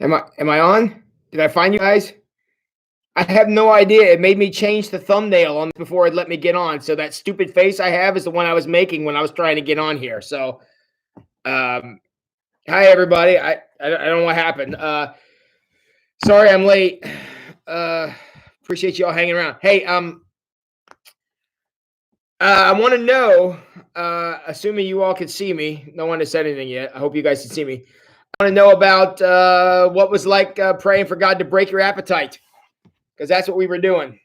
Am I on? Did I find you guys? I have no idea. It made me change the thumbnail on before it let me get on. So that stupid face I have is the one I was making when I was trying to get on here. So um hi everybody. I don't know what happened. Sorry I'm late. Uh appreciate you all hanging around. Hey, I want to know, assuming you all could see me, no one has said anything yet. I hope you guys can see me. I want to know about what was like praying for God to break your appetite, because that's what we were doing.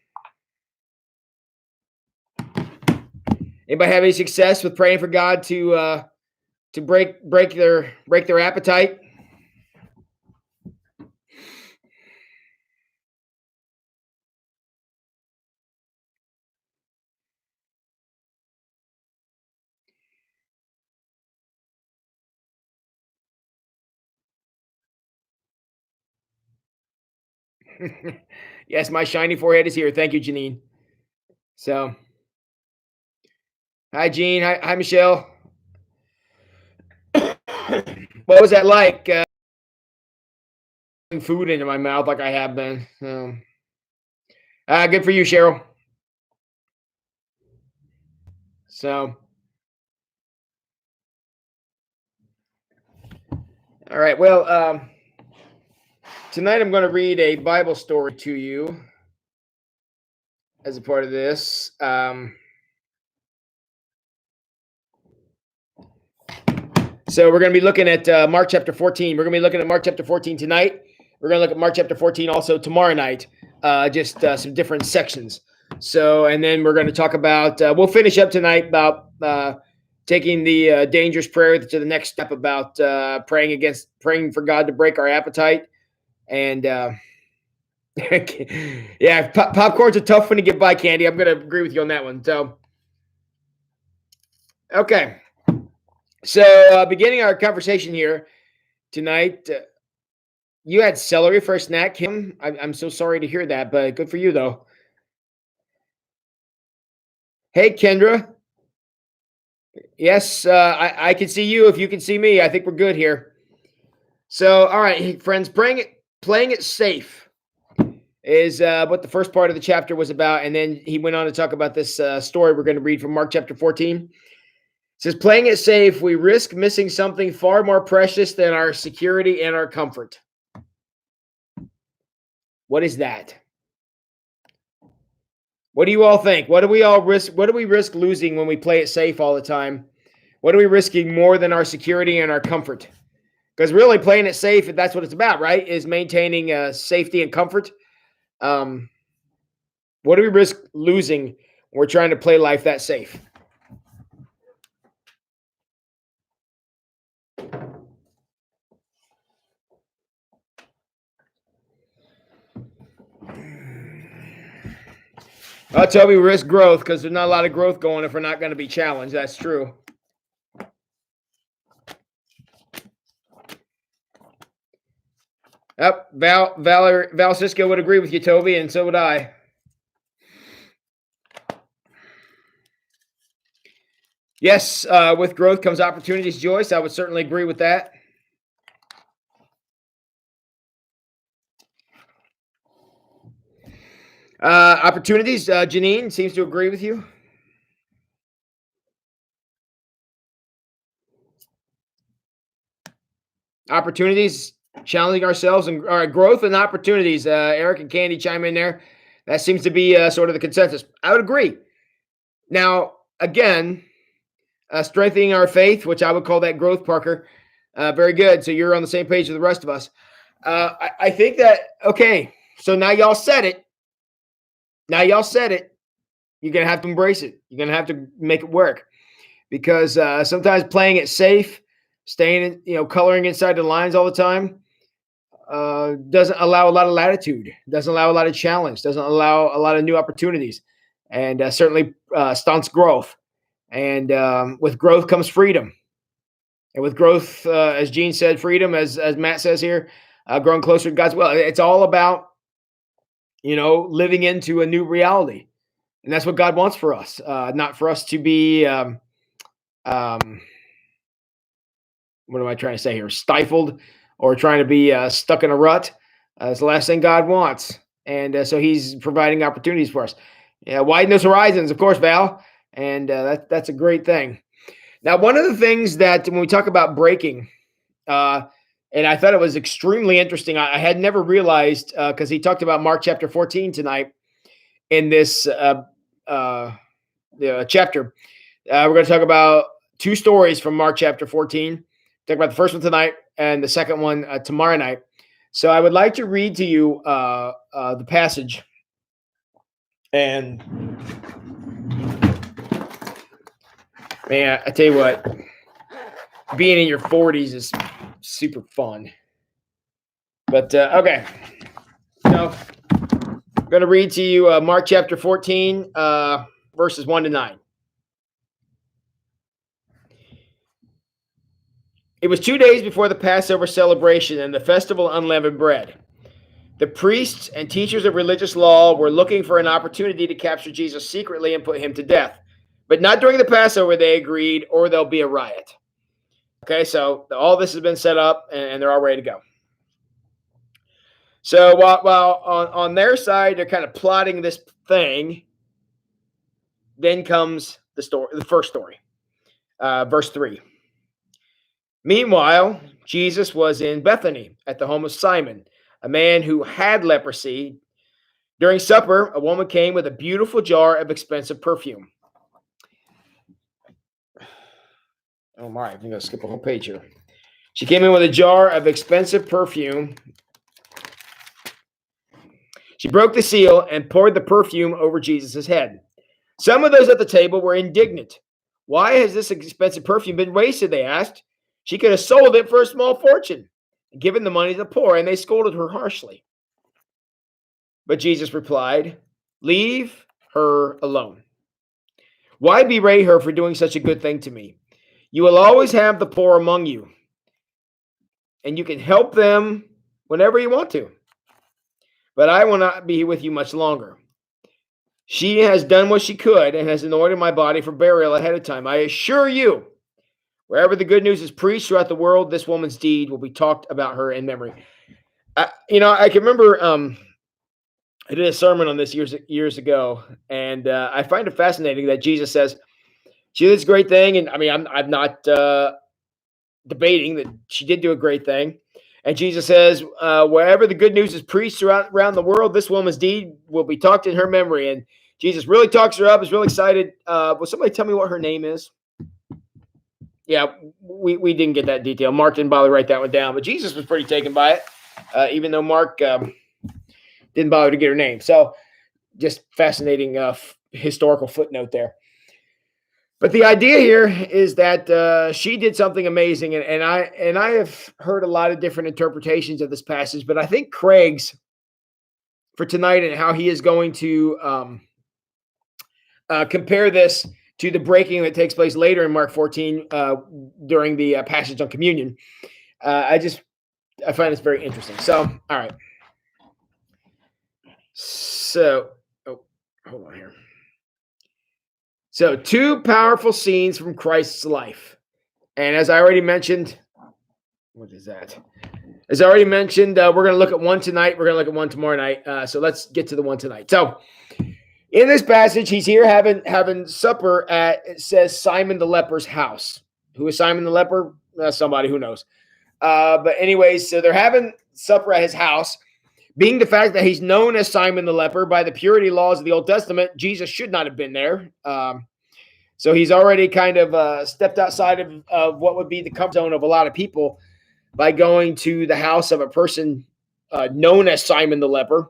Anybody have any success with praying for God to break their appetite? Yes, my shiny forehead is here. Thank you, Janine. So, hi, Jean. Hi, Michelle. What was that like? Food into my mouth like I have been. Good for you, Cheryl. So, all right. Well, tonight I'm going to read a Bible story to you as a part of this. So we're going to be looking at Mark chapter 14. We're going to be looking at Mark chapter 14 tonight. We're going to look at Mark chapter 14 also tomorrow night, just some different sections. So, and then we're going to talk about, we'll finish up tonight about taking the dangerous prayer to the next step about praying for God to break our appetite. And yeah, popcorn's a tough one to get by, Candy. I'm going to agree with you on that one. So, okay. So, beginning our conversation here tonight, you had celery for a snack, Kim. I'm so sorry to hear that, but good for you, though. Hey, Kendra. Yes, I can see you. If you can see me, I think we're good here. So, all right, friends, playing it safe is what the first part of the chapter was about, and then he went on to talk about this story we're going to read from Mark chapter 14. It says, playing it safe, we risk missing something far more precious than our security and our comfort. What is that? What do you all think? What do we all risk? What do we risk losing when we play it safe all the time? What are we risking more than our security and our comfort? Because really playing it safe, that's what it's about, right? Is maintaining safety and comfort. What do we risk losing when we're trying to play life that safe? I'll tell you, we risk growth because there's not a lot of growth going if we're not going to be challenged. That's true. Yep, Val Cisco would agree with you, Toby, and so would I. Yes, with growth comes opportunities, Joyce. I would certainly agree with that. Opportunities, Janine seems to agree with you. Opportunities, challenging ourselves, and growth and opportunities. Eric and Candy chime in there. That seems to be sort of the consensus. I would agree. Now, again, strengthening our faith, which I would call that growth, Parker. Very good. So you're on the same page with the rest of us. I think that, okay, so now y'all said it. You're going to have to embrace it. You're going to have to make it work because sometimes playing it safe, staying, coloring inside the lines all the time doesn't allow a lot of latitude, doesn't allow a lot of challenge, doesn't allow a lot of new opportunities, and certainly stunts growth. And with growth comes freedom. And with growth, as Gene said, freedom, as Matt says here, growing closer to God's will. It's all about, living into a new reality. And that's what God wants for us, not for us to be, what am I trying to say here? Stifled or trying to be stuck in a rut. It's the last thing God wants. And so he's providing opportunities for us. Yeah, widen those horizons, of course, Val. And that's a great thing. Now, one of the things that when we talk about breaking, and I thought it was extremely interesting. I had never realized because he talked about Mark chapter 14 tonight in this chapter. We're going to talk about two stories from Mark chapter 14. Talk about the first one tonight and the second one tomorrow night. So I would like to read to you the passage. And man, I tell you what, being in your 40s is super fun. But okay, so I'm going to read to you Mark chapter 14, verses 1 to 9. It was 2 days before the Passover celebration and the festival of unleavened bread. The priests and teachers of religious law were looking for an opportunity to capture Jesus secretly and put him to death. But not during the Passover, they agreed, or there'll be a riot. Okay, so all this has been set up, and they're all ready to go. So while on their side, they're kind of plotting this thing, then comes the first story, verse 3. Meanwhile, Jesus was in Bethany at the home of Simon, a man who had leprosy. During supper, a woman came with a beautiful jar of expensive perfume. Oh my, I'm going to skip a whole page here. She came in with a jar of expensive perfume. She broke the seal and poured the perfume over Jesus' head. Some of those at the table were indignant. Why has this expensive perfume been wasted? They asked. She could have sold it for a small fortune and given the money to the poor, and they scolded her harshly. But Jesus replied, "Leave her alone. Why berate her for doing such a good thing to me? You will always have the poor among you, and you can help them whenever you want to. But I will not be with you much longer. She has done what she could and has anointed my body for burial ahead of time. I assure you, wherever the good news is preached throughout the world, this woman's deed will be talked about her in memory." I can remember I did a sermon on this years ago, and I find it fascinating that Jesus says she did this great thing, and I mean, I'm not debating that she did do a great thing. And Jesus says, wherever the good news is preached around the world, this woman's deed will be talked in her memory. And Jesus really talks her up, is really excited. Will somebody tell me what her name is? Yeah, we didn't get that detail. Mark didn't bother to write that one down, but Jesus was pretty taken by it, even though Mark didn't bother to get her name. So just fascinating historical footnote there. But the idea here is that she did something amazing, and I have heard a lot of different interpretations of this passage, but I think Craig's for tonight and how he is going to compare this to the breaking that takes place later in Mark 14 during the passage on communion. I find this very interesting. So, all right. So, hold on here. So, two powerful scenes from Christ's life. And as I already mentioned, what is that? As I already mentioned, we're going to look at one tonight. We're going to look at one tomorrow night. So let's get to the one tonight. So in this passage, he's here having supper at, it says, Simon the leper's house. Who is Simon the leper? Somebody, who knows. But anyways, so they're having supper at his house. Being the fact that he's known as Simon the leper by the purity laws of the Old Testament, Jesus should not have been there. So he's already kind of stepped outside of what would be the comfort zone of a lot of people by going to the house of a person known as Simon the leper.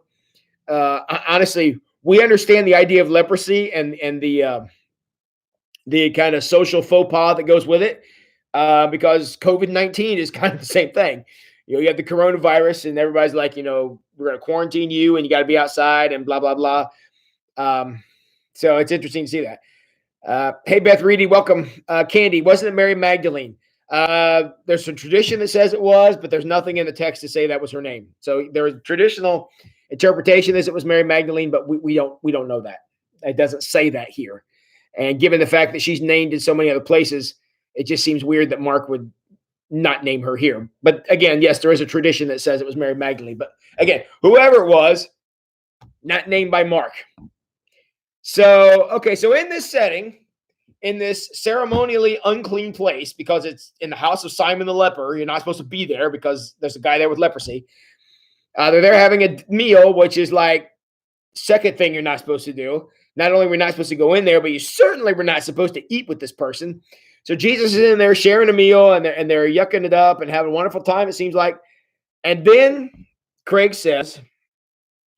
Honestly, we understand the idea of leprosy and the kind of social faux pas that goes with it, because COVID-19 is kind of the same thing. You have the coronavirus, and everybody's like, we're going to quarantine you, and you got to be outside, and blah blah blah. So it's interesting to see that. Hey, Beth Reedy, welcome. Candy, wasn't it Mary Magdalene? There's some tradition that says it was, but there's nothing in the text to say that was her name. So there's traditional interpretation is it was Mary Magdalene, but we don't know that. It doesn't say that here. And given the fact that she's named in so many other places, it just seems weird that Mark would not name her here. But again, yes, there is a tradition that says it was Mary Magdalene. But again, whoever it was, not named by Mark. So, okay, so in this setting, in this ceremonially unclean place, because it's in the house of Simon the leper, you're not supposed to be there because there's a guy there with leprosy. They're there having a meal, which is like second thing you're not supposed to do. Not only we're not supposed to go in there, but you certainly were not supposed to eat with this person. So Jesus is in there sharing a meal, and they're yucking it up and having a wonderful time, it seems like. And then Craig says,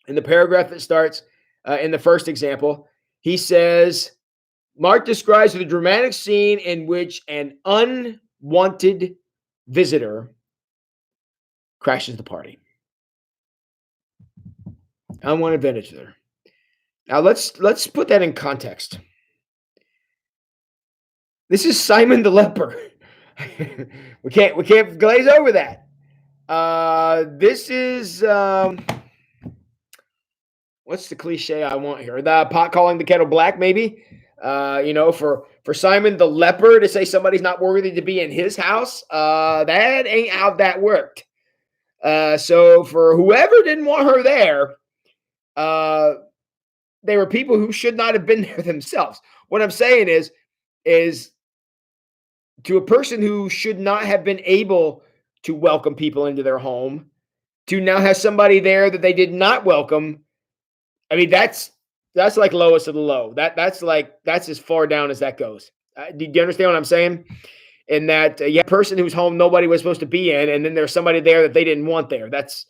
in the paragraph that starts in the first example, he says, Mark describes the dramatic scene in which an unwanted visitor crashes the party. Unwanted visitor. Now let's put that in context. This is Simon the leper. we can't glaze over that. This is what's the cliche I want here? The pot calling the kettle black, maybe. For Simon the leper to say somebody's not worthy to be in his house, that ain't how that worked. So for whoever didn't want her there, they were people who should not have been there themselves. What I'm saying is to a person who should not have been able to welcome people into their home, to now have somebody there that they did not welcome. I mean, that's like lowest of the low. That's as far down as that goes. Do you understand what I'm saying? In that you have a person whose home nobody was supposed to be in, and then there's somebody there that they didn't want there. That's,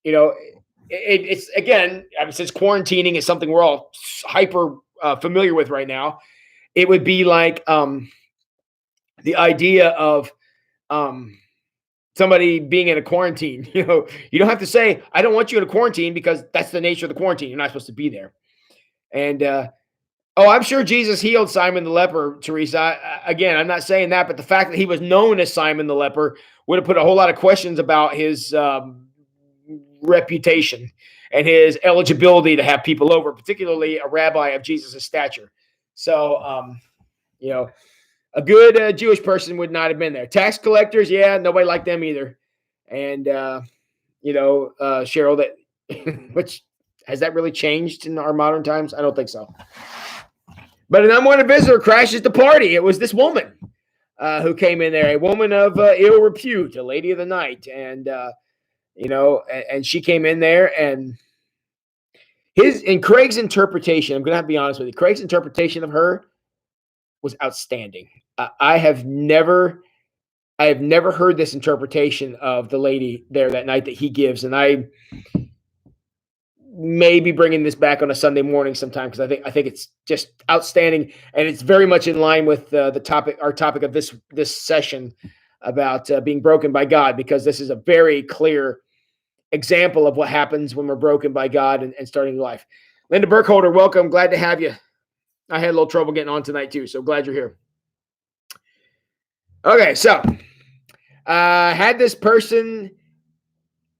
it's again, I mean, since quarantining is something we're all hyper familiar with right now, it would be like the idea of somebody being in a quarantine. You don't have to say, I don't want you in a quarantine, because that's the nature of the quarantine. You're not supposed to be there. And I'm sure Jesus healed Simon the leper, Teresa. Again, I'm not saying that, but the fact that he was known as Simon the leper would have put a whole lot of questions about his reputation and his eligibility to have people over, particularly a rabbi of Jesus' stature. So, a good Jewish person would not have been there. Tax collectors, yeah, nobody liked them either. And, Cheryl, that which has that really changed in our modern times? I don't think so. But an unwanted visitor crashes the party. It was this woman who came in there, a woman of ill repute, a lady of the night. And, and she came in there, and Craig's interpretation, I'm going to have to be honest with you, Craig's interpretation of her was outstanding. I have never heard this interpretation of the lady there that night that he gives, and I may be bringing this back on a Sunday morning sometime, because I think it's just outstanding, and it's very much in line with our topic of this session about being broken by God, because this is a very clear example of what happens when we're broken by God and starting life. Linda Burkholder, welcome. Glad to have you. I had a little trouble getting on tonight too, so glad you're here. Okay, so had this person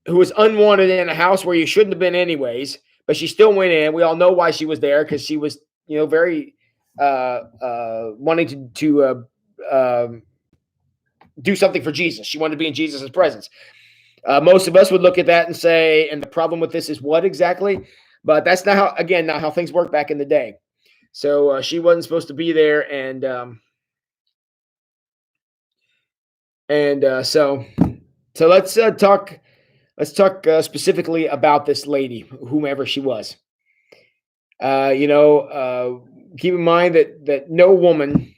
who was unwanted in a house where you shouldn't have been anyways, but she still went in. We all know why she was there, because she was, very wanting to do something for Jesus. She wanted to be in Jesus' presence. Most of us would look at that and say, and the problem with this is what exactly? But that's not how things work back in the day. So she wasn't supposed to be there, so let's talk. Let's talk specifically about this lady, whomever she was. Keep in mind that no woman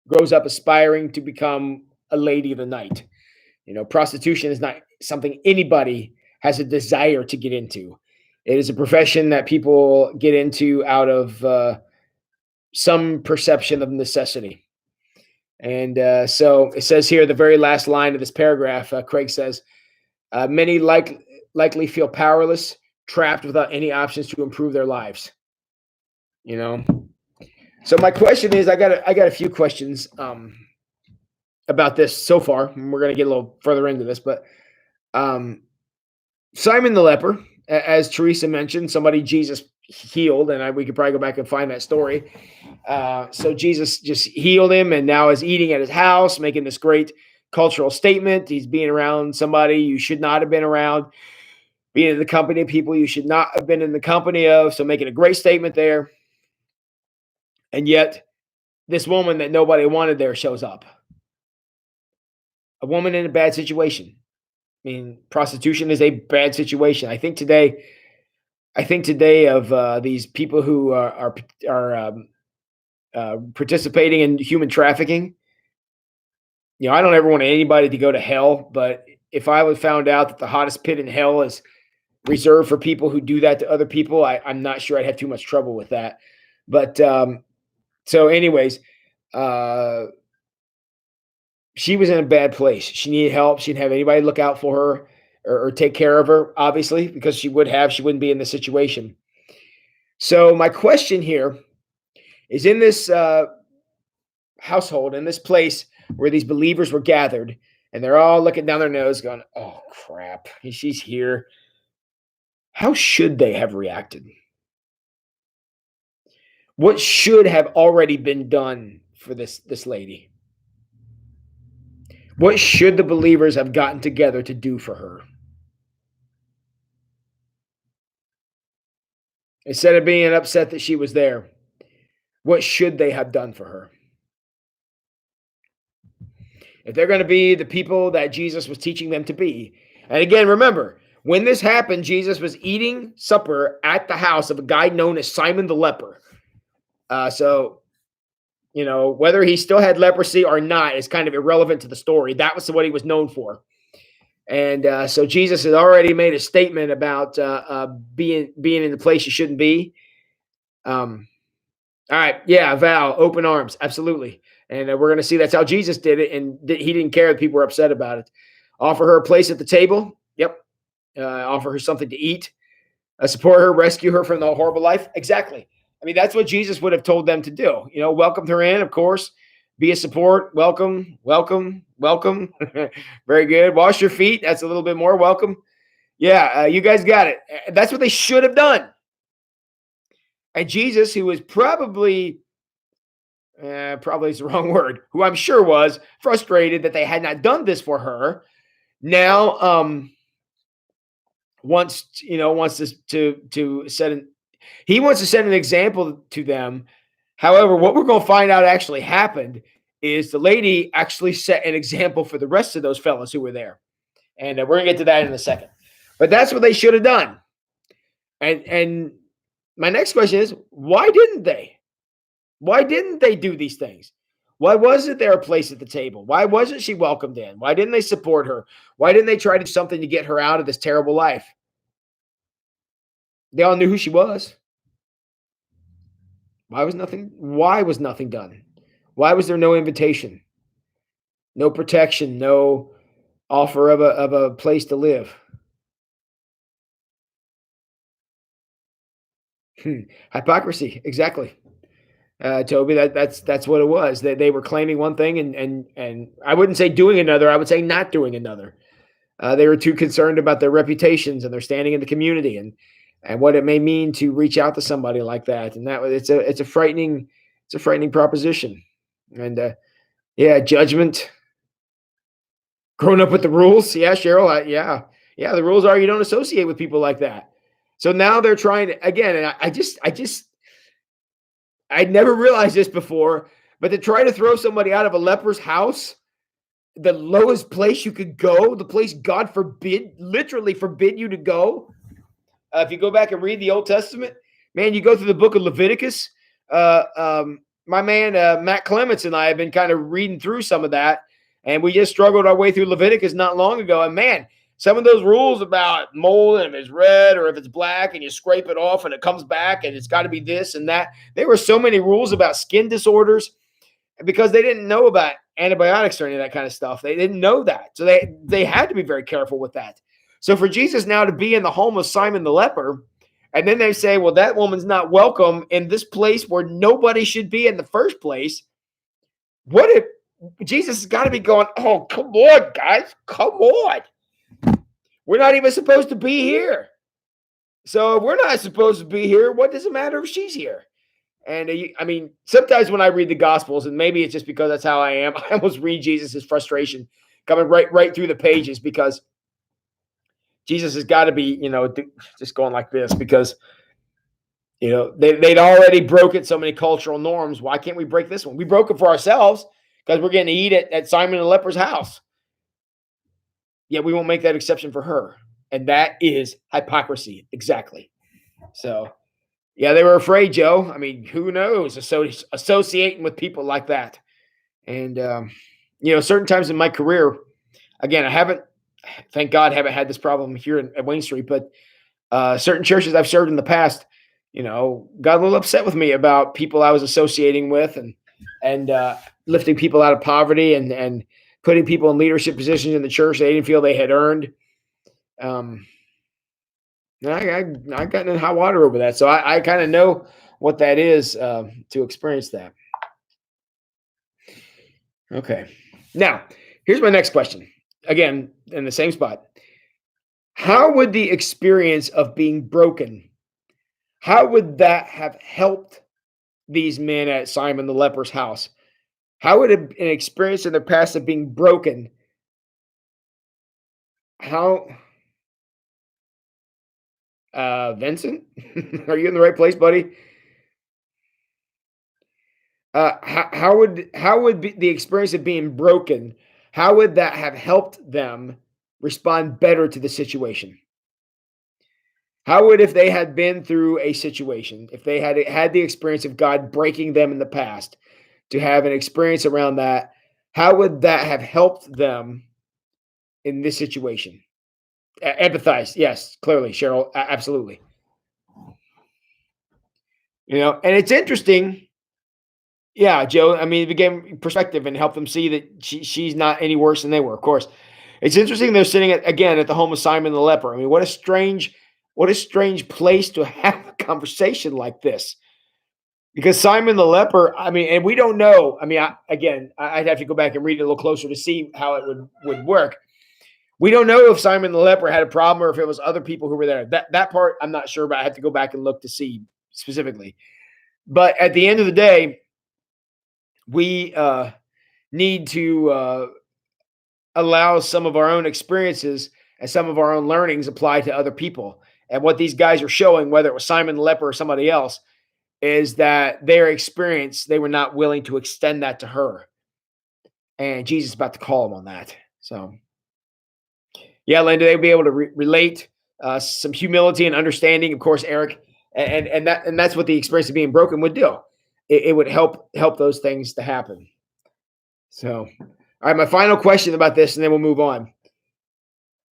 grows up aspiring to become a lady of the night. Prostitution is not something anybody has a desire to get into. It is a profession that people get into out of some perception of necessity. And so it says here, the very last line of this paragraph, Craig says, many likely feel powerless, trapped without any options to improve their lives. So my question is, I got a few questions about this so far. And we're going to get a little further into this, but Simon the leper, as Teresa mentioned, somebody Jesus healed, and we could probably go back and find that story. So Jesus just healed him, and now is eating at his house, making this great cultural statement. He's being around somebody you should not have been around, being in the company of people you should not have been in the company of. So making a great statement there. And yet, this woman that nobody wanted there shows up. A woman in a bad situation. I mean, prostitution is a bad situation. I think today of these people who are participating in human trafficking. You know, I don't ever want anybody to go to hell, but if I was found out that the hottest pit in hell is reserved for people who do that to other people, I'm not sure I'd have too much trouble with that. But so, anyways, uh, she was in a bad place. She needed help. She didn't have anybody look out for her or take care of her, obviously, because she wouldn't be in this situation. So, my question here is in this household, in this place where these believers were gathered, and they're all looking down their nose, going, "Oh, crap, she's here." How should they have reacted? What should have already been done for this lady? What should the believers have gotten together to do for her? Instead of being upset that she was there, what should they have done for her? If they're going to be the people that Jesus was teaching them to be. And again, remember, when this happened, Jesus was eating supper at the house of a guy known as Simon the leper. So, you know, whether he still had leprosy or not is kind of irrelevant to the story. That was what he was known for. And so Jesus had already made a statement about being in the place you shouldn't be. All right, yeah, Val, open arms, absolutely. And we're going to see that's how Jesus did it, and he didn't care that people were upset about it. Offer her a place at the table. Yep. Offer her something to eat. Support her, rescue her from the horrible life. Exactly. I mean, that's what Jesus would have told them to do. You know, welcomed her in, of course. Be a support. Welcome, welcome, welcome. Very good. Wash your feet. That's a little bit more welcome. Yeah, you guys got it. That's what they should have done. And Jesus, who was probably is the wrong word, who I'm sure was frustrated that they had not done this for her, now wants to set he wants to set an example to them. However, what we're going to find out actually happened is the lady actually set an example for the rest of those fellas who were there. And we're going to get to that in a second. But that's what they should have done. And my next question is, why didn't they? Why didn't they do these things? Why wasn't there a place at the table? Why wasn't she welcomed in? Why didn't they support her? Why didn't they try to do something to get her out of this terrible life? They all knew who she was. Why was nothing done? Why was there no invitation? No protection, no offer of a place to live? Hypocrisy, exactly. Toby, that's what it was. They were claiming one thing and I wouldn't say doing another. I would say not doing another. They were too concerned about their reputations and their standing in the community and what it may mean to reach out to somebody like that. And it's a frightening proposition. And yeah, judgment. Growing up with the rules, yeah, Cheryl, yeah. The rules are you don't associate with people like that. So now they're trying to again, and I'd never realized this before, but to try to throw somebody out of a leper's house, the lowest place you could go, the place God literally forbid you to go. If you go back and read the Old Testament, man, you go through the book of Leviticus. My man, Matt Clements and I have been kind of reading through some of that, and we just struggled our way through Leviticus not long ago. And man, some of those rules about mold and if it's red or if it's black and you scrape it off and it comes back and it's got to be this and that. There were so many rules about skin disorders because they didn't know about antibiotics or any of that kind of stuff. They didn't know that. So they had to be very careful with that. So for Jesus now to be in the home of Simon the leper, and then they say, well, that woman's not welcome in this place where nobody should be in the first place. What if Jesus has got to be going, oh, come on, guys, come on. We're not even supposed to be here. So if we're not supposed to be here, what does it matter if she's here? And I mean, sometimes when I read the Gospels, and maybe it's just because that's how I am, I almost read Jesus's frustration coming right through the pages because Jesus has got to be, just going like this because they'd already broken so many cultural norms. Why can't we break this one? We broke it for ourselves because we're getting to eat at Simon the leper's house. Yet we won't make that exception for her, and that is hypocrisy. Exactly. So yeah, they were afraid, Joe. I mean, who knows? Associating with people like that. And, certain times in my career, again, I haven't, thank God, haven't had this problem here at Wayne Street, but certain churches I've served in the past, got a little upset with me about people I was associating with and lifting people out of poverty and putting people in leadership positions in the church they didn't feel they had earned. Um, I got in hot water over that, so I kind of know what that is to experience that. Okay, now here's my next question. Again, in the same spot. How would the experience of being broken? How would that have helped these men at Simon the leper's house? How would an experience in the past of being broken? How, Vincent, are you in the right place, buddy? How would the experience of being broken? How would that have helped them respond better to the situation? How would if they had been through a situation, if they had the experience of God breaking them in the past, to have an experience around that, how would that have helped them in this situation? Empathize, yes, clearly, Cheryl, absolutely. And it's interesting. Yeah, Joe. I mean, it became perspective and helped them see that she's not any worse than they were. Of course, it's interesting. They're sitting again at the home of Simon the leper. I mean, what a strange place to have a conversation like this. Because Simon the leper, I mean, and we don't know. I mean, I'd have to go back and read it a little closer to see how it would work. We don't know if Simon the leper had a problem or if it was other people who were there. That part I'm not sure, but I have to go back and look to see specifically. But at the end of the day, we need to allow some of our own experiences and some of our own learnings apply to other people. And what these guys are showing, whether it was Simon the leper or somebody else, is that their experience, they were not willing to extend that to her. And Jesus is about to call them on that. So, yeah, Linda, they'll be able to relate some humility and understanding. Of course, Eric, and that's what the experience of being broken would do. It would help those things to happen. So, all right, my final question about this, and then we'll move on.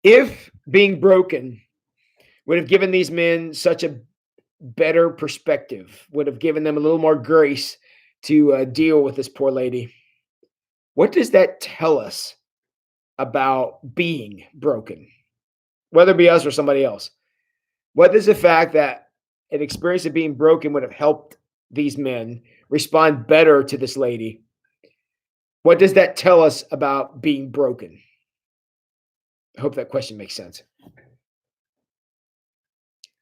If being broken would have given these men such a better perspective, would have given them a little more grace to deal with this poor lady, what does that tell us about being broken, whether it be us or somebody else? What does the fact that an experience of being broken would have helped these men respond better to this lady? What does that tell us about being broken? I hope that question makes sense.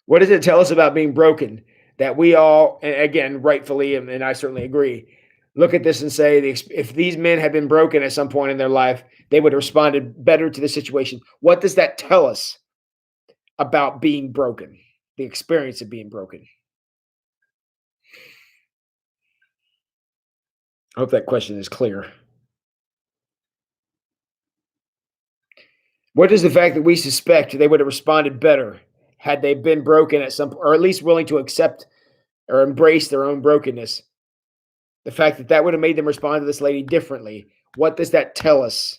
What does it tell us about being broken that we all, and again, rightfully, and I certainly agree, look at this and say, if these men had been broken at some point in their life, they would have responded better to the situation. What does that tell us about being broken, the experience of being broken? I hope that question is clear. What does the fact that we suspect they would have responded better had they been broken at some, or at least willing to accept or embrace their own brokenness? The fact that would have made them respond to this lady differently. What does that tell us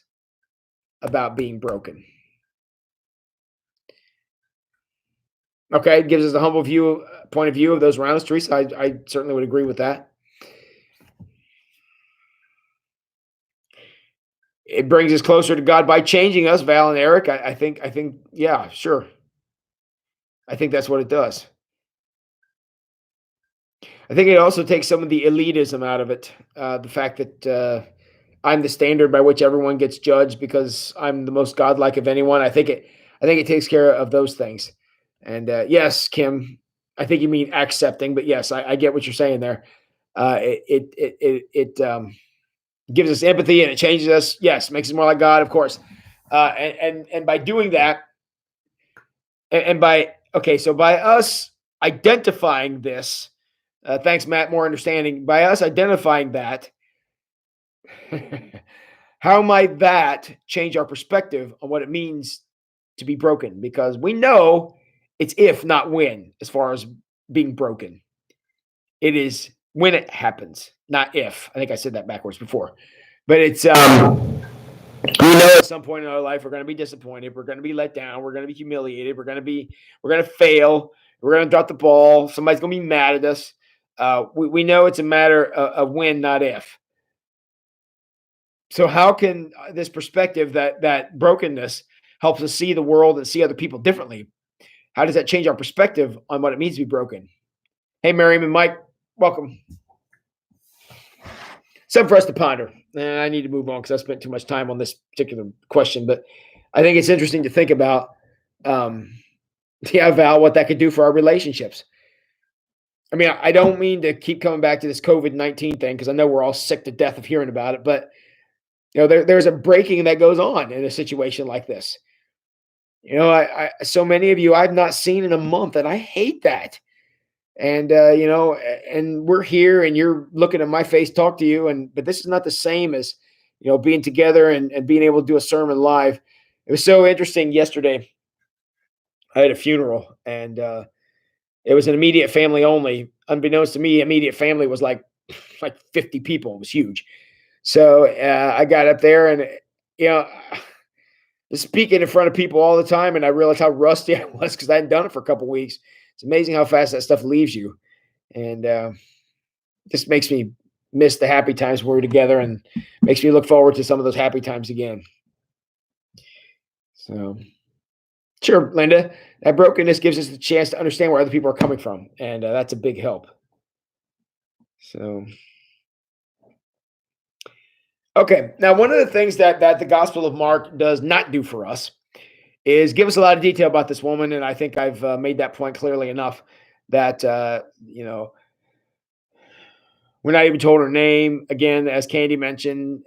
about being broken? Okay, it gives us a humble point of view of those around us. Teresa, I certainly would agree with that. It brings us closer to God by changing us, Val and Eric. I think, yeah, sure. I think that's what it does. I think it also takes some of the elitism out of it. The fact that I'm the standard by which everyone gets judged because I'm the most godlike of anyone. I think it takes care of those things. And yes, Kim, I think you mean accepting, but yes, I get what you're saying there. It gives us empathy and it changes us. Yes, makes us more like God, of course. And by doing that, and by okay, so by us identifying this, thanks, Matt, more understanding. By us identifying that, how might that change our perspective on what it means to be broken? Because we know it's if, not when, as far as being broken. It is when it happens, not if. I think I said that backwards before. But it's we know at some point in our life we're going to be disappointed, we're going to be let down, we're going to be humiliated, we're going to fail, we're going to drop the ball, somebody's going to be mad at us. We know it's a matter of when, not if. So how can this perspective that brokenness helps us see the world and see other people differently? How does that change our perspective on what it means to be broken? Hey, Miriam and Mike, welcome. Something for us to ponder. I need to move on because I spent too much time on this particular question, but I think it's interesting to think about, um, yeah, Val, what that could do for our relationships. I mean, I don't mean to keep coming back to this COVID-19 thing because I know we're all sick to death of hearing about it, but there's a breaking that goes on in a situation like this. I so many of you I've not seen in a month, and I hate that. And and we're here, and you're looking at my face, talk to you, but this is not the same as being together and being able to do a sermon live. It was so interesting yesterday. I had a funeral, and it was an immediate family only. Unbeknownst to me, immediate family was like 50 people. It was huge. So I got up there, and you know, speaking in front of people all the time, and I realized how rusty I was because I hadn't done it for a couple weeks. It's amazing how fast that stuff leaves you, and just makes me miss the happy times when we were together, and makes me look forward to some of those happy times again. So, sure, Linda, that brokenness gives us the chance to understand where other people are coming from, and that's a big help. So, okay, now one of the things that the Gospel of Mark does not do for us is give us a lot of detail about this woman, and I think I've made that point clearly enough that we're not even told her name. Again, as Candy mentioned,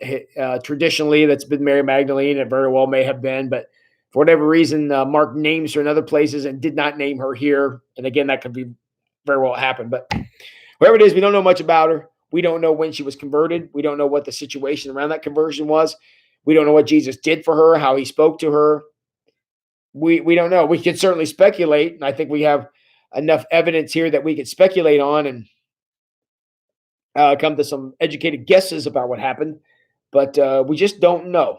traditionally that's been Mary Magdalene. It very well may have been, but for whatever reason, Mark names her in other places and did not name her here. And again, that could be very well happen. But whoever it is, we don't know much about her. We don't know when she was converted. We don't know what the situation around that conversion was. We don't know what Jesus did for her, how he spoke to her. We don't know. We can certainly speculate, and I think we have enough evidence here that we could speculate on and come to some educated guesses about what happened, but we just don't know.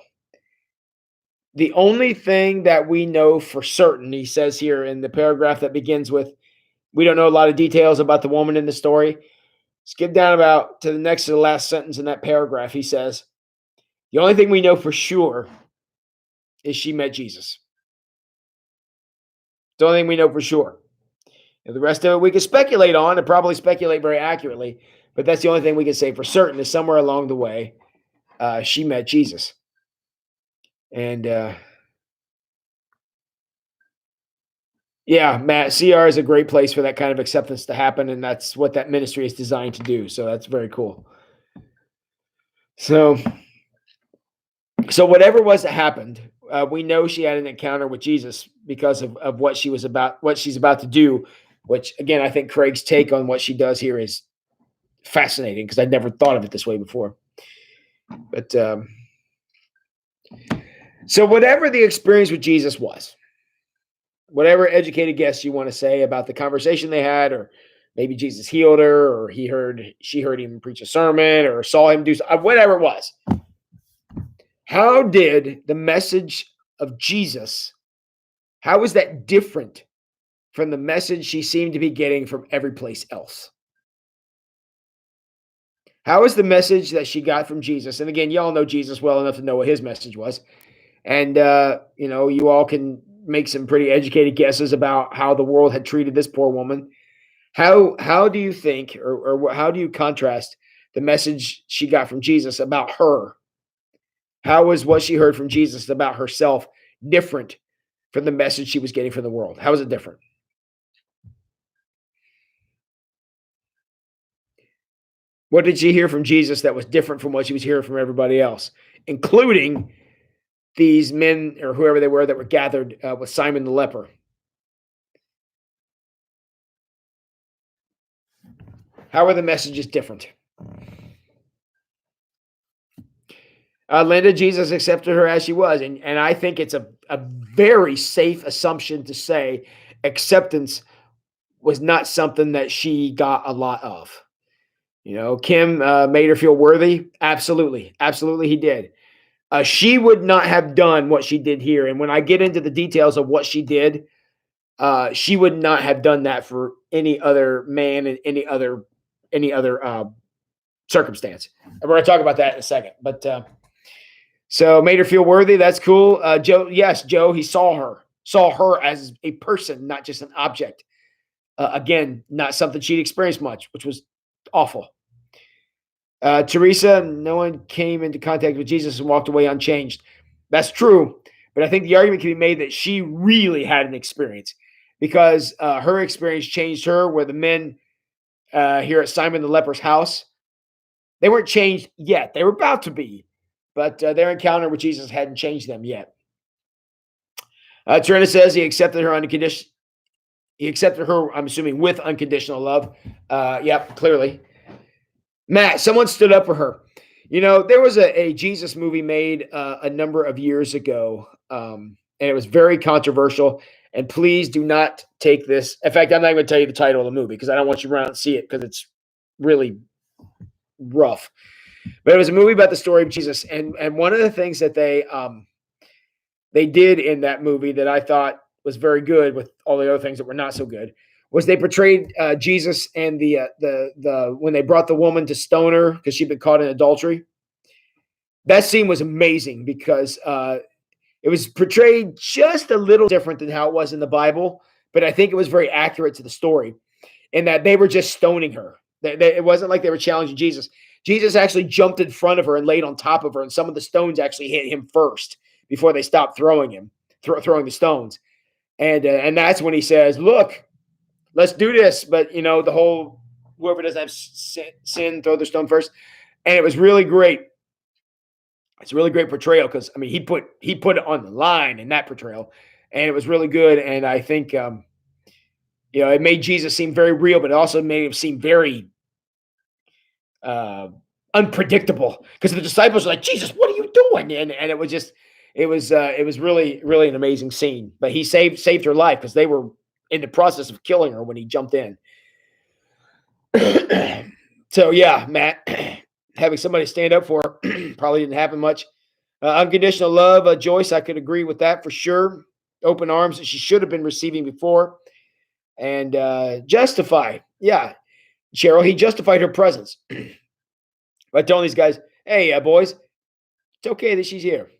The only thing that we know for certain, he says here in the paragraph that begins with, we don't know a lot of details about the woman in the story. Skip down about to the next to the last sentence in that paragraph. He says, the only thing we know for sure is she met Jesus. The only thing we know for sure. And the rest of it we can speculate on and probably speculate very accurately, but that's the only thing we can say for certain is somewhere along the way, she met Jesus. And yeah, Matt, CR is a great place for that kind of acceptance to happen, and that's what that ministry is designed to do. So that's very cool. So, so whatever was that happened, we know she had an encounter with Jesus because of what she was about, what she's about to do. Which again, I think Craig's take on what she does here is fascinating because I'd never thought of it this way before. But so whatever the experience with Jesus was, whatever educated guess you want to say about the conversation they had, or maybe Jesus healed her, or she heard him preach a sermon, or saw him do whatever it was. How did the message of Jesus, how was that different from the message she seemed to be getting from every place else? How is the message that she got from Jesus? And again, y'all know Jesus well enough to know what his message was. And, you all can make some pretty educated guesses about how the world had treated this poor woman. How do you think, or how do you contrast the message she got from Jesus about her? How was what she heard from Jesus about herself different from the message she was getting from the world? How is it different? What did she hear from Jesus that was different from what she was hearing from everybody else, including these men or whoever they were that were gathered with Simon the leper? How are the messages different? Linda, Jesus accepted her as she was. And I think it's a very safe assumption to say acceptance was not something that she got a lot of. Kim made her feel worthy. Absolutely. Absolutely, he did. She would not have done what she did here. And when I get into the details of what she did, she would not have done that for any other man in any other circumstance. And we're going to talk about that in a second. But so made her feel worthy. That's cool. Joe, yes, Joe, he saw her as a person, not just an object. Again, not something she'd experienced much, which was awful. Teresa, no one came into contact with Jesus and walked away unchanged. That's true. But I think the argument can be made that she really had an experience because her experience changed her, where the men here at Simon the leper's house, they weren't changed yet. They were about to be, but their encounter with Jesus hadn't changed them yet. Trina says he accepted her unconditional. He accepted her, I'm assuming, with unconditional love. Yep, clearly. Matt, someone stood up for her. There was a Jesus movie made a number of years ago, and it was very controversial. And please do not take this. In fact, I'm not going to tell you the title of the movie because I don't want you to run out and see it because it's really rough. But it was a movie about the story of Jesus, and one of the things that they did in that movie that I thought was very good, with all the other things that were not so good, was they portrayed Jesus and the when they brought the woman to stone her because she'd been caught in adultery. That scene was amazing because it was portrayed just a little different than how it was in the Bible, but I think it was very accurate to the story in that they were just stoning her. It wasn't like they were challenging Jesus. Jesus actually jumped in front of her and laid on top of her, and some of the stones actually hit him first before they stopped throwing the stones. And that's when he says, "Look, let's do this." But the whole whoever doesn't have sin, throw the stone first. And it was really great. It's a really great portrayal because he put it on the line in that portrayal, and it was really good. And I think it made Jesus seem very real, but it also made him seem very unpredictable because the disciples were like, "Jesus, what are you doing?" And it was just it was really really an amazing scene. But he saved her life because they were in the process of killing her when he jumped in. So yeah, Matt, having somebody stand up for her probably didn't happen much. Unconditional love, Joyce, I could agree with that for sure. Open arms that she should have been receiving before. And justify, yeah, Cheryl, he justified her presence by telling these guys, "Hey, boys, it's okay that she's here,"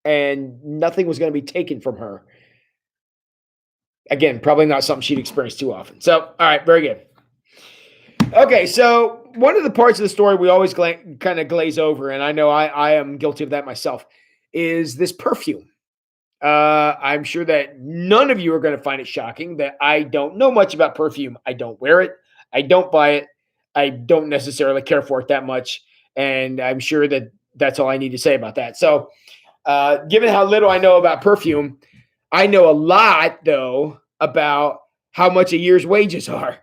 and nothing was going to be taken from her. Again, probably not something she'd experienced too often. So, all right, very good. Okay, so one of the parts of the story we always kind of glaze over, and I know I am guilty of that myself, is this perfume. I'm sure that none of you are going to find it shocking that I don't know much about perfume. I don't wear it. I don't buy it. I don't necessarily care for it that much. And I'm sure that that's all I need to say about that. So, given how little I know about perfume, I know a lot, though, about how much a year's wages are.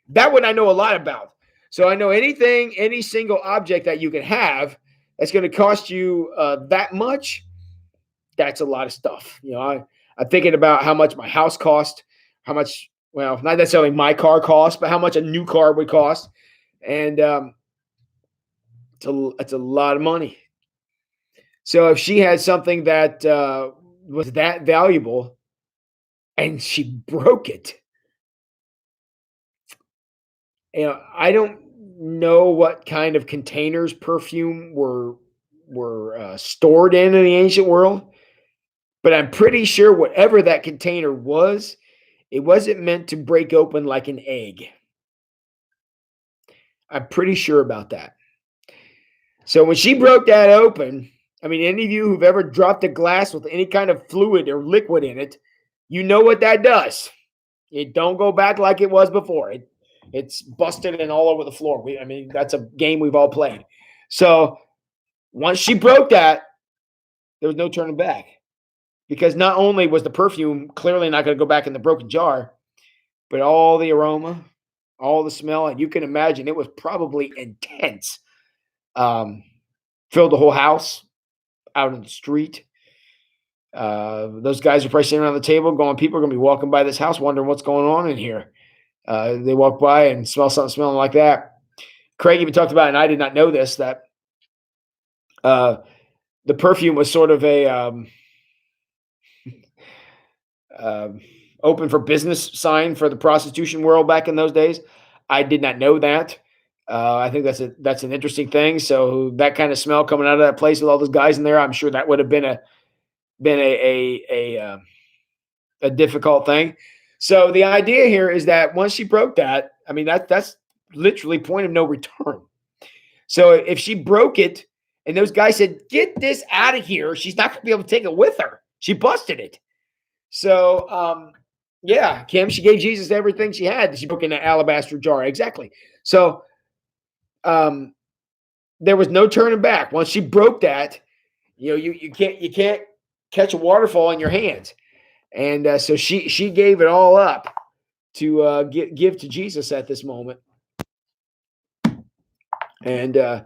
That one I know a lot about. So I know any single object that you can have that's going to cost you that much. That's a lot of stuff. I'm thinking about how much my house cost, how much, well, not necessarily my car cost, but how much a new car would cost. And it's a lot of money. So if she had something that was that valuable and she broke it, I don't know what kind of containers perfume were stored in the ancient world, but I'm pretty sure whatever that container was, it wasn't meant to break open like an egg. I'm pretty sure about that. So when she broke that open, any of you who've ever dropped a glass with any kind of fluid or liquid in it, you know what that does. It don't go back like it was before. It's busted and all over the floor. I mean, that's a game we've all played. So once she broke that, there was no turning back because not only was the perfume clearly not going to go back in the broken jar, but all the aroma, all the smell, and you can imagine it was probably intense. Um, Filled the whole house, out in the street. Those guys are probably sitting around the table going, people are going to be walking by this house wondering what's going on in here. They walk by and smell something smelling like that. Craig even talked about, and I did not know this, that uh, the perfume was sort of a um, open for business sign for the prostitution world back in those days. I did not know that. I think that's an interesting thing. So that kind of smell coming out of that place with all those guys in there, I'm sure that would have been a difficult thing. So the idea here is that once she broke that, I mean that's literally point of no return. So if she broke it and those guys said, "Get this out of here," she's not going to be able to take it with her. She busted it. So yeah, Kim, she gave Jesus everything she had. She broke in an alabaster jar. Exactly. So um, there was no turning back. Once she broke that, you can't catch a waterfall in your hands. And so she gave it all up to give to Jesus at this moment. And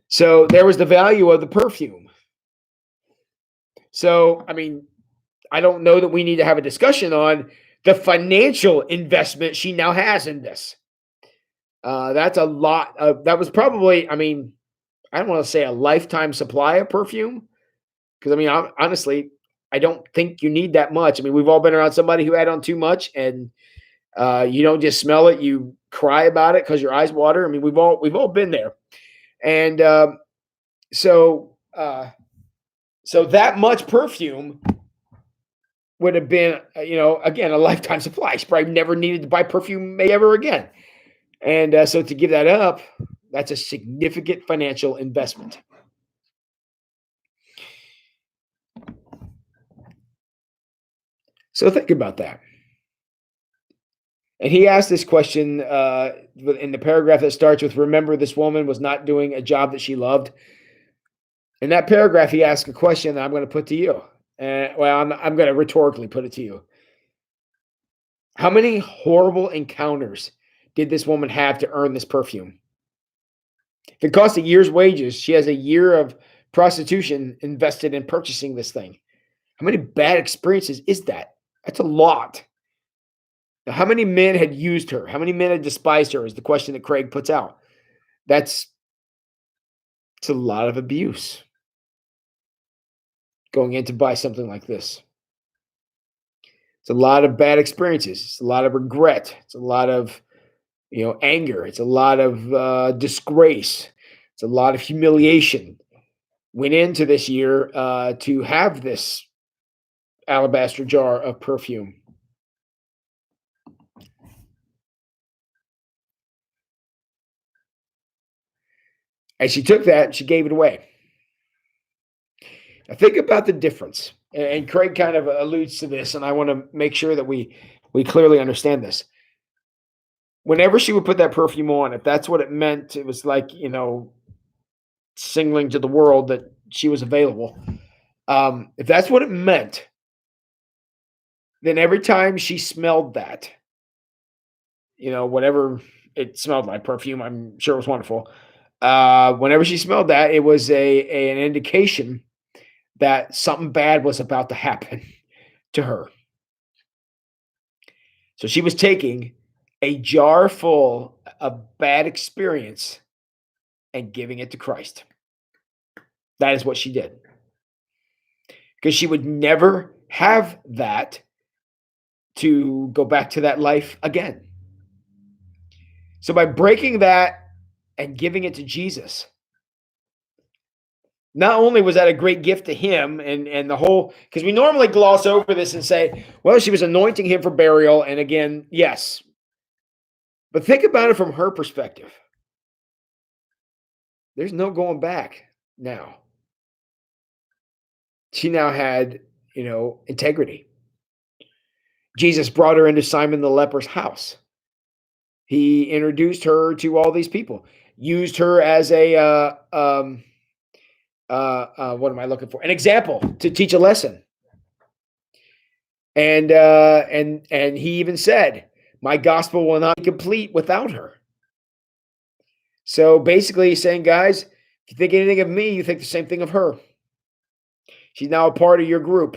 so there was the value of the perfume. So, I mean, I don't know that we need to have a discussion on the financial investment she now has in this. That's a lot. That was probably, I mean, I don't want to say a lifetime supply of perfume because, I mean, honestly, I don't think you need that much. I mean, we've all been around somebody who had on too much, and you don't just smell it; you cry about it because your eyes water. I mean, we've all been there, and so so that much perfume would have been, again, a lifetime supply. She probably never needed to buy perfume maybe ever again. And so to give that up, that's a significant financial investment. So think about that. And he asked this question in the paragraph that starts with, "Remember, this woman was not doing a job that she loved." In that paragraph, he asked a question that I'm going to put to you. Well, I'm going to rhetorically put it to you. How many horrible encounters did this woman have to earn this perfume? If it cost a year's wages, she has a year of prostitution invested in purchasing this thing. How many bad experiences is that? That's a lot. Now, how many men had used her? How many men had despised her? Is the question that Craig puts out. It's a lot of abuse going in to buy something like this. It's a lot of bad experiences. It's a lot of regret. It's a lot of anger. It's a lot of disgrace. It's a lot of humiliation. Went into this year to have this alabaster jar of perfume. And she took that and she gave it away. Now think about the difference. And Craig kind of alludes to this, and I want to make sure that we clearly understand this. Whenever she would put that perfume on, if that's what it meant, it was like, signaling to the world that she was available. If that's what it meant, then every time she smelled that, whatever it smelled like, perfume, I'm sure it was wonderful. Whenever she smelled that, it was an indication that something bad was about to happen to her. So she was taking a jar full of bad experience and giving it to Christ. That is what she did. Because she would never have that to go back to that life again. So by breaking that and giving it to Jesus, not only was that a great gift to him and the whole, because we normally gloss over this and say, well, she was anointing him for burial. And again, yes. But think about it from her perspective. There's no going back now. She now had, integrity. Jesus brought her into Simon the leper's house. He introduced her to all these people, used her as a what am I looking for? An example to teach a lesson. And he even said, "My gospel will not be complete without her." So basically, he's saying, guys, if you think anything of me, you think the same thing of her. She's now a part of your group,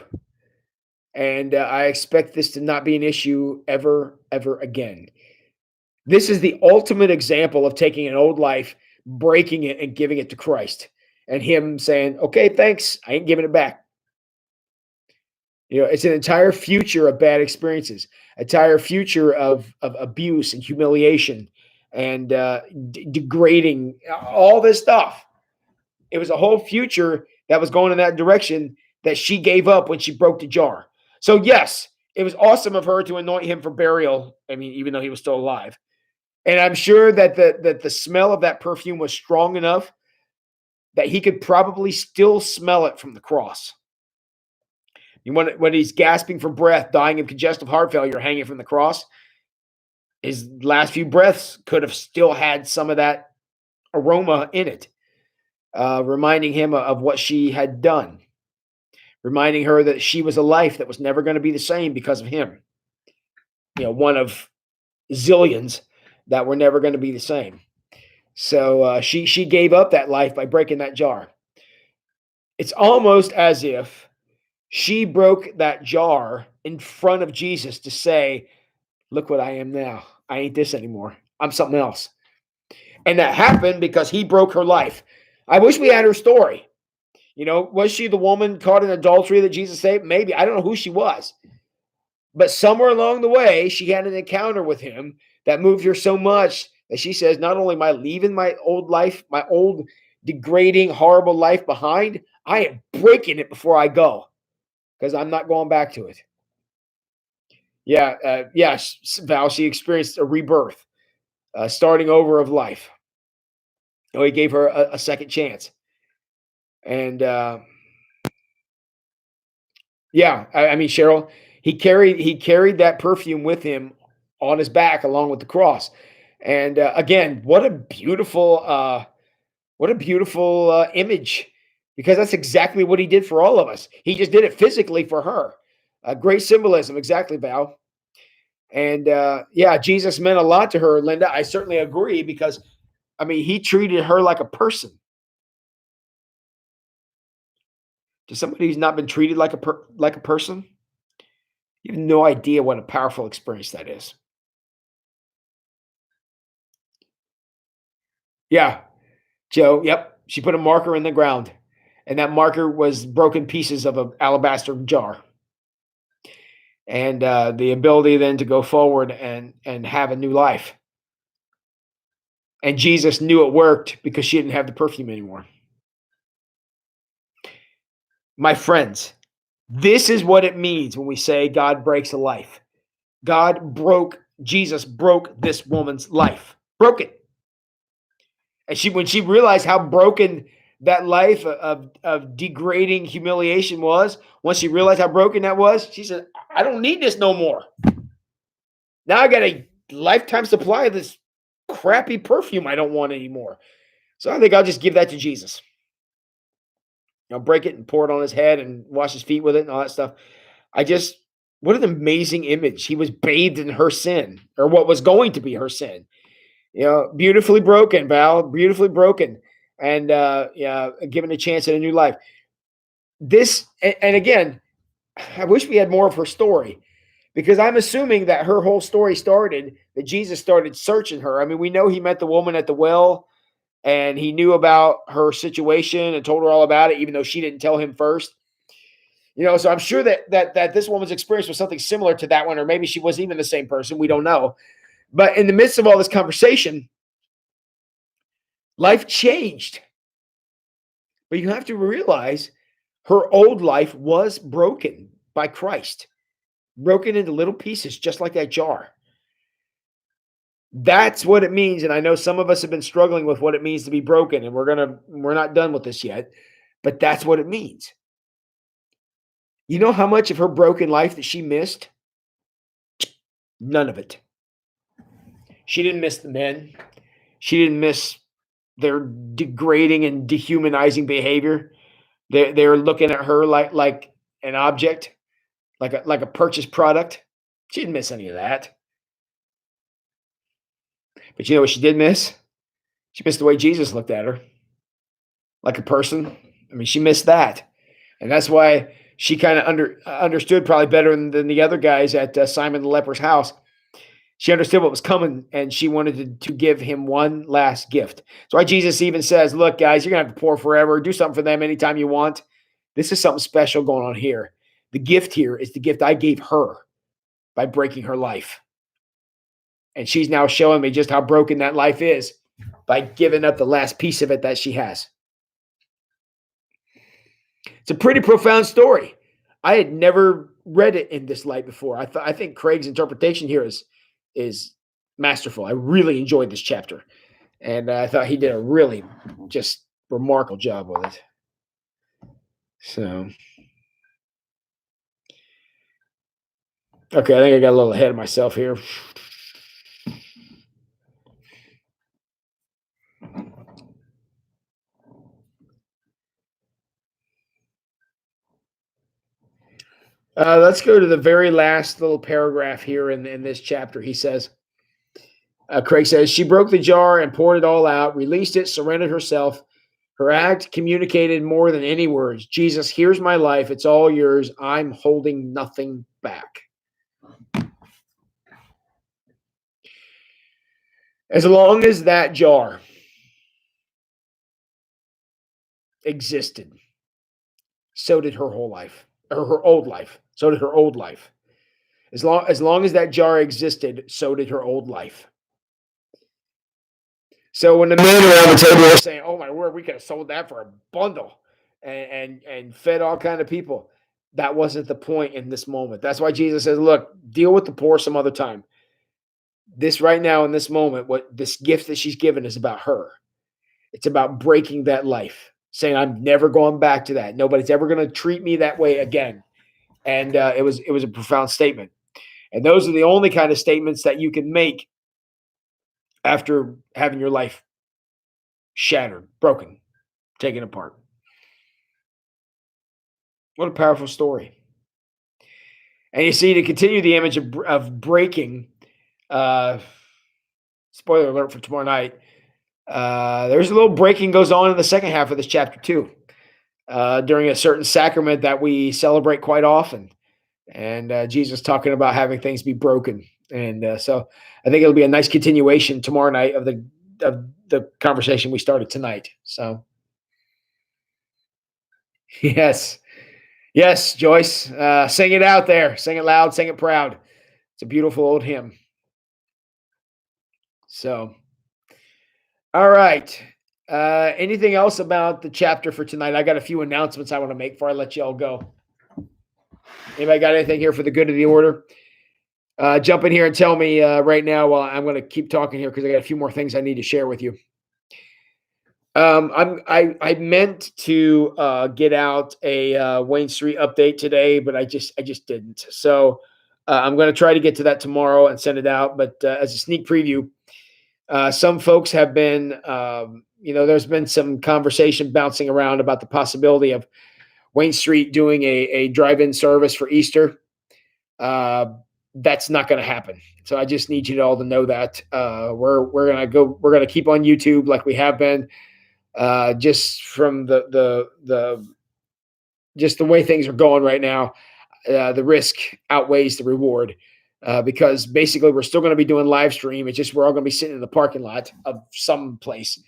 and I expect this to not be an issue ever, ever again. This is the ultimate example of taking an old life, breaking it, and giving it to Christ, and Him saying, "Okay, thanks, I ain't giving it back." It's an entire future of bad experiences, entire future of abuse and humiliation and degrading, all this stuff. It was a whole future that was going in that direction that she gave up when she broke the jar. So, yes, it was awesome of her to anoint him for burial. I mean, even though he was still alive. And I'm sure that the smell of that perfume was strong enough that he could probably still smell it from the cross. When he's gasping for breath, dying of congestive heart failure, hanging from the cross, his last few breaths could have still had some of that aroma in it, reminding him of what she had done, reminding her that she was a life that was never going to be the same because of him. One of zillions that were never going to be the same. So she gave up that life by breaking that jar. It's almost as if she broke that jar in front of Jesus to say, "Look what I am now. I ain't this anymore. I'm something else." And that happened because he broke her life. I wish we had her story. Was she the woman caught in adultery that Jesus saved? Maybe. I don't know who she was. But somewhere along the way, she had an encounter with him that moved her so much that she says, not only am I leaving my old life, my old degrading, horrible life behind, I am breaking it before I go because I'm not going back to it. Yeah, Val, she experienced a rebirth, starting over of life. He gave her a second chance. And yeah, I mean, Cheryl, he carried that perfume with him on his back along with the cross. And again, what a beautiful image, because that's exactly what he did for all of us. He just did it physically for her. Great symbolism, exactly, Val. And yeah, Jesus meant a lot to her, Linda. I certainly agree because, I mean, he treated her like a person. To somebody who's not been treated like a person, you have no idea what a powerful experience that is. Yeah, Joe. Yep, she put a marker in the ground, and that marker was broken pieces of an alabaster jar, and the ability then to go forward and have a new life. And Jesus knew it worked because she didn't have the perfume anymore. My friends, this is what it means when we say God breaks a life. Jesus broke this woman's life, broke it. And when she realized how broken that life of degrading humiliation was, once she realized how broken that was, she said, "I don't need this no more. Now I got a lifetime supply of this crappy perfume I don't want anymore. So I think I'll just give that to Jesus. Break it and pour it on his head and wash his feet with it and all that stuff." What an amazing image. He was bathed in her sin, or what was going to be her sin. Beautifully broken, Val, beautifully broken, and yeah, given a chance at a new life. And again, I wish we had more of her story, because I'm assuming that her whole story started that Jesus started searching her. I mean, we know he met the woman at the well, and he knew about her situation and told her all about it, even though she didn't tell him first. So I'm sure that this woman's experience was something similar to that one, or maybe she wasn't even the same person. We don't know. But in the midst of all this conversation, life changed. But you have to realize her old life was broken by Christ, broken into little pieces, just like that jar. That's what it means. And I know some of us have been struggling with what it means to be broken, and we're not done with this yet, but that's what it means. You know how much of her broken life that she missed? None of it. She didn't miss the men. She didn't miss their degrading and dehumanizing behavior. They're looking at her like an object, like a purchased product. She didn't miss any of that. But you know what she did miss? She missed the way Jesus looked at her, like a person. I mean, she missed that, and that's why she kind of understood probably better than the other guys at Simon the leper's house. She understood what was coming, and she wanted to give him one last gift. That's why Jesus even says, "Look, guys, you're gonna have to pour forever. Do something for them anytime you want. This is something special going on here. The gift here is the gift I gave her by breaking her life, and she's now showing me just how broken that life is by giving up the last piece of it that she has." It's a pretty profound story. I had never read it in this light before. I think Craig's interpretation here is masterful. I really enjoyed this chapter, and I thought he did a really just remarkable job with it. So, okay, I think I got a little ahead of myself here. Let's go to the very last little paragraph here in this chapter. He says, Craig says, she broke the jar and poured it all out, released it, surrendered herself. Her act communicated more than any words. Jesus, here's my life. It's all yours. I'm holding nothing back. As long as that jar existed, so did her whole life, or her old life. So did her old life. As long as that jar existed, so did her old life. So when the men around the table were saying, "Oh my word, we could have sold that for a bundle," and fed all kind of people, that wasn't the point in this moment. That's why Jesus says, "Look, deal with the poor some other time. This right now in this moment, what this gift that she's given is about her. It's about breaking that life, saying I'm never going back to that. Nobody's ever going to treat me that way again." And it was a profound statement. And those are the only kind of statements that you can make after having your life shattered, broken, taken apart. What a powerful story. And you see, to continue the image of breaking, uh, spoiler alert for tomorrow night, there's a little breaking goes on in the second half of this chapter too, during a certain sacrament that we celebrate quite often. And Jesus talking about having things be broken. And so I think it'll be a nice continuation tomorrow night of the conversation we started tonight. So yes, yes, Joyce, sing it out there, sing it loud, sing it proud. It's a beautiful old hymn. So, all right. Anything else about the chapter for tonight? I got a few announcements I want to make before I let you all go. Anybody got anything here for the good of the order? Jump in here and tell me right now while I'm going to keep talking here because I got a few more things I need to share with you. I meant to get out a Wayne Street update today, but I just didn't. So I'm going to try to get to that tomorrow and send it out. But as a sneak preview, some folks have been, there's been some conversation bouncing around about the possibility of Wayne Street doing a drive-in service for Easter. That's not going to happen. So I just need you all to know that we're going to keep on YouTube like we have been. Just from just the way things are going right now, the risk outweighs the reward. Because basically we're still going to be doing live stream. It's just we're all going to be sitting in the parking lot of some place,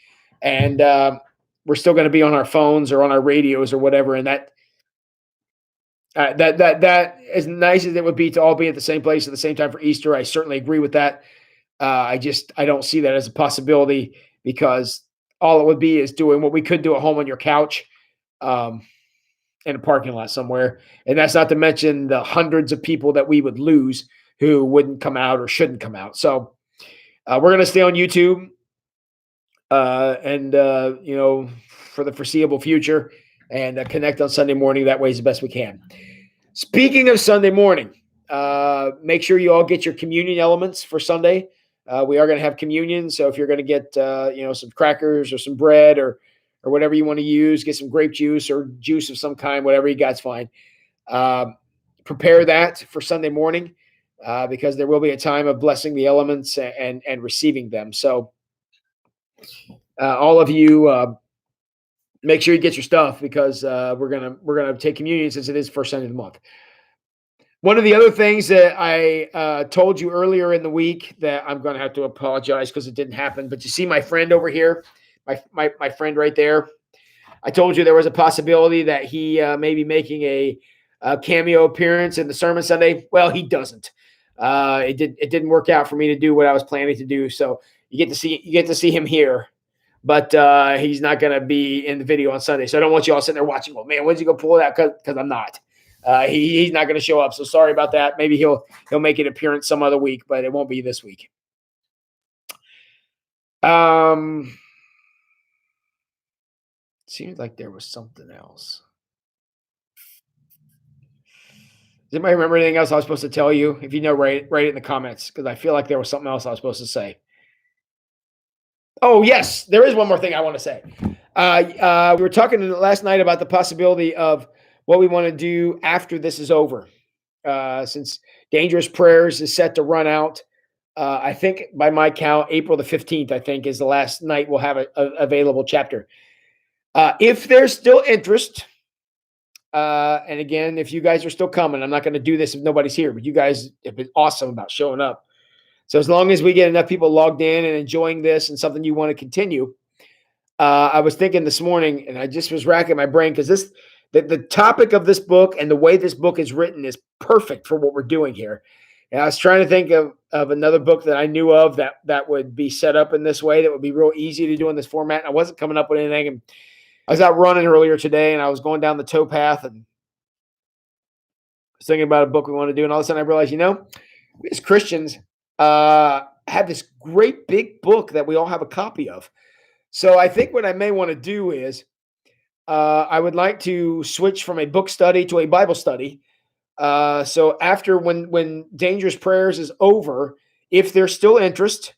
and we're still going to be on our phones or on our radios or whatever. And that as nice as it would be to all be at the same place at the same time for Easter, I certainly agree with that. I don't see that as a possibility because all it would be is doing what we could do at home on your couch. In a parking lot somewhere. And that's not to mention the hundreds of people that we would lose who wouldn't come out or shouldn't come out. So we're going to stay on YouTube and for the foreseeable future and connect on Sunday morning. That way is the best we can. Speaking of Sunday morning, make sure you all get your communion elements for Sunday. We are going to have communion, so if you're going to get some crackers or some bread or whatever you want to use, get some grape juice or juice of some kind, whatever you got's fine. Um, Prepare that for Sunday morning because there will be a time of blessing the elements and receiving them. So all of you, make sure you get your stuff because we're gonna take communion since it is first Sunday of the month. One of the other things that I told you earlier in the week that I'm going to have to apologize because it didn't happen, but you see my friend over here, my friend right there. I told you there was a possibility that he may be making a cameo appearance in the sermon Sunday. Well, he doesn't. It didn't work out for me to do what I was planning to do. So you get to see him here, but he's not going to be in the video on Sunday. So I don't want you all sitting there watching. Well, man, when's he go pull it out? Because I'm not. He's not going to show up. So sorry about that. Maybe he'll make an appearance some other week, but it won't be this week. Seems like there was something else. Does anybody remember anything else I was supposed to tell you? If you know, write it in the comments because I feel like there was something else I was supposed to say. Oh, yes, there is one more thing I want to say. We were talking last night about the possibility of what we want to do after this is over. Since Dangerous Prayers is set to run out, I think by my count, April the 15th, I think, is the last night we'll have a available chapter. If there's still interest, and again, if you guys are still coming, I'm not going to do this if nobody's here, but you guys have been awesome about showing up. So as long as we get enough people logged in and enjoying this and something you want to continue, I was thinking this morning, and I just was racking my brain because the topic of this book and the way this book is written is perfect for what we're doing here. And I was trying to think of another book that I knew of that would be set up in this way, that would be real easy to do in this format. And I wasn't coming up with anything. And I was out running earlier today, and I was going down the towpath and was thinking about a book we want to do. And all of a sudden I realized, we as Christians have this great big book that we all have a copy of. So I think what I may want to do is I would like to switch from a book study to a Bible study. So after when Dangerous Prayers is over, if there's still interest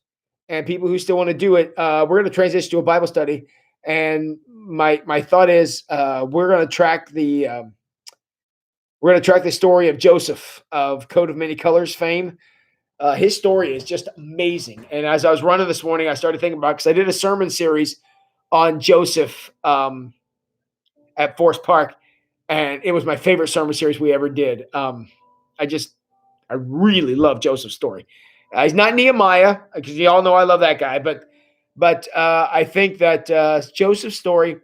and people who still want to do it, we're going to transition to a Bible study. And my thought is we're going to track the story of Joseph of Coat of Many Colors fame. His story is just amazing. And as I was running this morning, I started thinking about, because I did a sermon series on Joseph at Forest Park, and it was my favorite sermon series we ever did. I really love Joseph's story. He's not Nehemiah, because you all know I love that guy, but I think that Joseph's story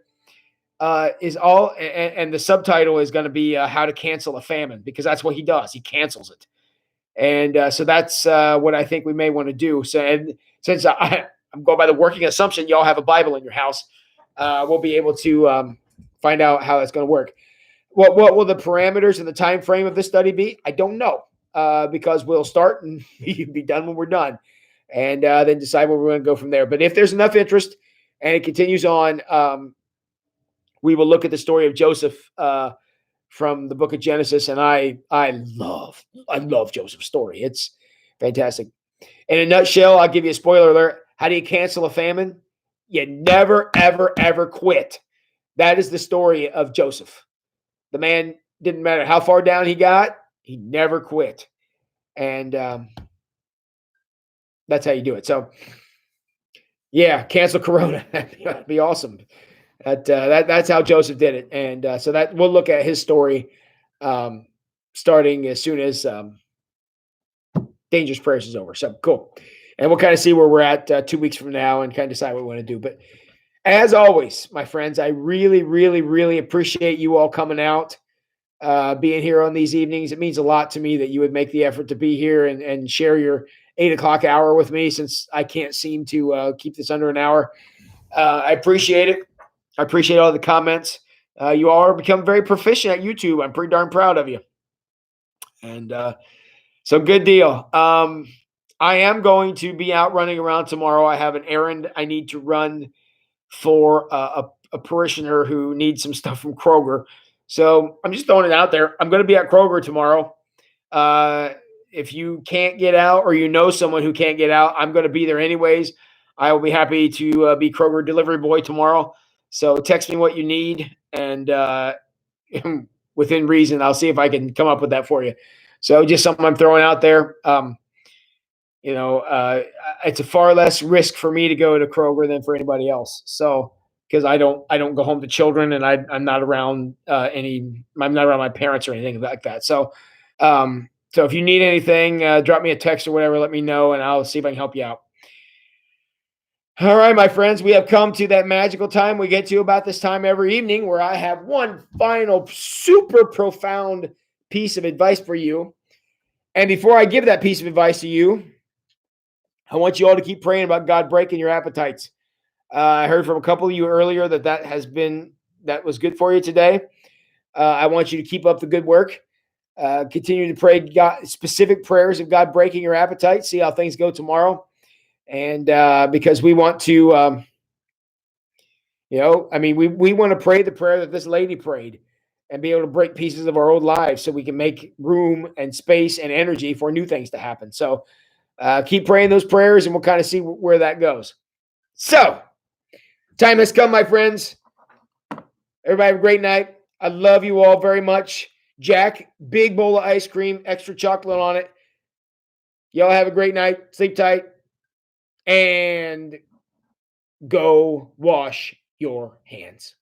is all, and the subtitle is going to be how to cancel a famine, because that's what he does. He cancels it. And so that's what I think we may want to do. So, and since I'm going by the working assumption, y'all have a Bible in your house, we'll be able to find out how that's going to work. What will the parameters and the time frame of this study be? I don't know, because we'll start and be done when we're done, and then decide where we're going to go from there. But if there's enough interest and it continues on, we will look at the story of Joseph from the book of Genesis, and I love Joseph's story. It's fantastic. In a nutshell, I'll give you a spoiler alert. How do you cancel a famine? You never, ever, ever quit. That is the story of Joseph. The man, didn't matter how far down he got, he never quit. And that's how you do it. So, yeah, cancel Corona. That'd be awesome. That's how Joseph did it. And so that we'll look at his story starting as soon as Dangerous Prayers is over. So cool. And we'll kind of see where we're at 2 weeks from now and kind of decide what we want to do. But as always, my friends, I really, really, really appreciate you all coming out, being here on these evenings. It means a lot to me that you would make the effort to be here and share your 8 o'clock hour with me, since I can't seem to keep this under an hour. I appreciate it. I appreciate all the comments. You all are becoming very proficient at YouTube. I'm pretty darn proud of you. And so good deal. I am going to be out running around tomorrow. I have an errand I need to run for a parishioner who needs some stuff from Kroger. So I'm just throwing it out there. I'm going to be at Kroger tomorrow. if you can't get out or you know someone who can't get out, I'm going to be there anyways. I will be happy to be Kroger delivery boy tomorrow. So text me what you need, and within reason, I'll see if I can come up with that for you. So just something I'm throwing out there. You know, it's a far less risk for me to go to Kroger than for anybody else. So because I don't go home to children, and I'm not around I'm not around my parents or anything like that. So if you need anything, drop me a text or whatever, let me know, and I'll see if I can help you out. All right, my friends, we have come to that magical time we get to about this time every evening where I have one final super profound piece of advice for you. And before I give that piece of advice to you, I want you all to keep praying about God breaking your appetites. I heard from a couple of you earlier that was good for you today. I want you to keep up the good work. Continue to pray God, specific prayers of God breaking your appetite. See how things go tomorrow. And because we want to, we want to pray the prayer that this lady prayed and be able to break pieces of our old lives so we can make room and space and energy for new things to happen. So keep praying those prayers, and we'll kind of see where that goes. So, time has come, my friends. Everybody have a great night. I love you all very much. Jack, big bowl of ice cream, extra chocolate on it. Y'all have a great night. Sleep tight. And go wash your hands.